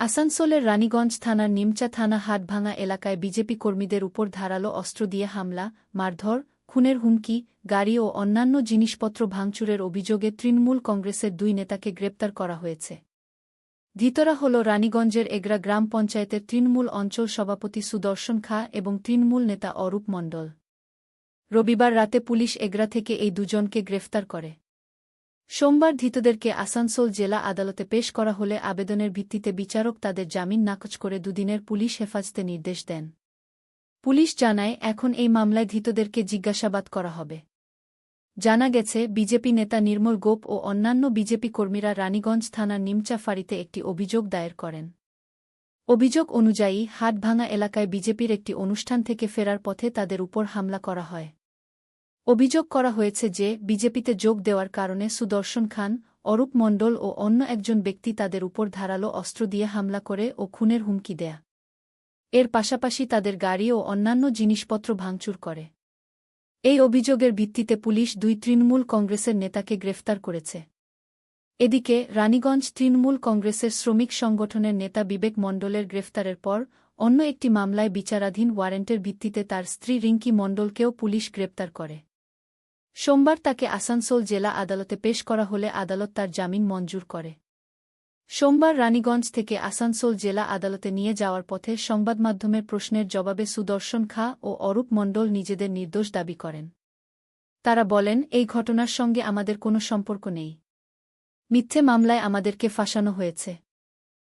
আসানসোলের রানীগঞ্জ থানার নিমচা থানা হাটভাঙা এলাকায় বিজেপি কর্মীদের উপর ধারালো অস্ত্র দিয়ে হামলা, মারধর, খুনের হুমকি, গাড়ি ও অন্যান্য জিনিসপত্র ভাঙচুরের অভিযোগে তৃণমূল কংগ্রেসের 2 নেতাকে গ্রেপ্তার করা হয়েছে। ধৃতরা হল রানীগঞ্জের এগরা গ্রাম পঞ্চায়েতের তৃণমূল অঞ্চল সভাপতি সুদর্শন খা এবং তৃণমূল নেতা অরূপ মণ্ডল। রবিবার রাতে পুলিশ এগরা থেকে এই দুজনকে গ্রেফতার করে। সোমবার ধৃতদেরকে আসানসোল জেলা আদালতে পেশ করা হলে আবেদনের ভিত্তিতে বিচারক তাদের জামিন নাকচ করে 2 দিনের পুলিশ হেফাজতে নির্দেশ দেন। পুলিশ জানায়, এখন এই মামলায় ধৃতদেরকে জিজ্ঞাসাবাদ করা হবে। জানা গেছে, বিজেপি নেতা নির্মল গোপ ও অন্যান্য বিজেপি কর্মীরা রানীগঞ্জ থানার নিমচা ফাঁড়িতে একটি অভিযোগ দায়ের করেন। অভিযোগ অনুযায়ী হাটভাঙা এলাকায় বিজেপির একটি অনুষ্ঠান থেকে ফেরার পথে তাদের উপর হামলা করা হয়। অভিযোগ করা হয়েছে যে, বিজেপিতে যোগ দেওয়ার কারণে সুদর্শন খান, অরূপ মণ্ডল ও অন্য একজন ব্যক্তি তাদের উপর ধারালো অস্ত্র দিয়ে হামলা করে ও খুনের হুমকি দেয়া। এর পাশাপাশি তাদের গাড়ি ও অন্যান্য জিনিসপত্র ভাঙচুর করে। এই অভিযোগের ভিত্তিতে পুলিশ 2 তৃণমূল কংগ্রেসের নেতাকে গ্রেফতার করেছে। এদিকে রানীগঞ্জ তৃণমূল কংগ্রেসের শ্রমিক সংগঠনের নেতা বিবেক মণ্ডলের গ্রেফতারের পর অন্য একটি মামলায় বিচারাধীন ওয়ারেন্টের ভিত্তিতে তার স্ত্রী রিঙ্কি মণ্ডলকেও পুলিশ গ্রেপ্তার করে। সোমবার তাকে আসানসোল জেলা আদালতে পেশ করা হলে আদালত তার জামিন মঞ্জুর করে। সোমবার রানীগঞ্জ থেকে আসানসোল জেলা আদালতে নিয়ে যাওয়ার পথে সংবাদমাধ্যমের প্রশ্নের জবাবে সুদর্শন খা ও অরূপ মণ্ডল নিজেদের নির্দোষ দাবি করেন। তারা বলেন, এই ঘটনার সঙ্গে আমাদের কোনো সম্পর্ক নেই। মিথ্যে মামলায় আমাদেরকে ফাঁসানো হয়েছে।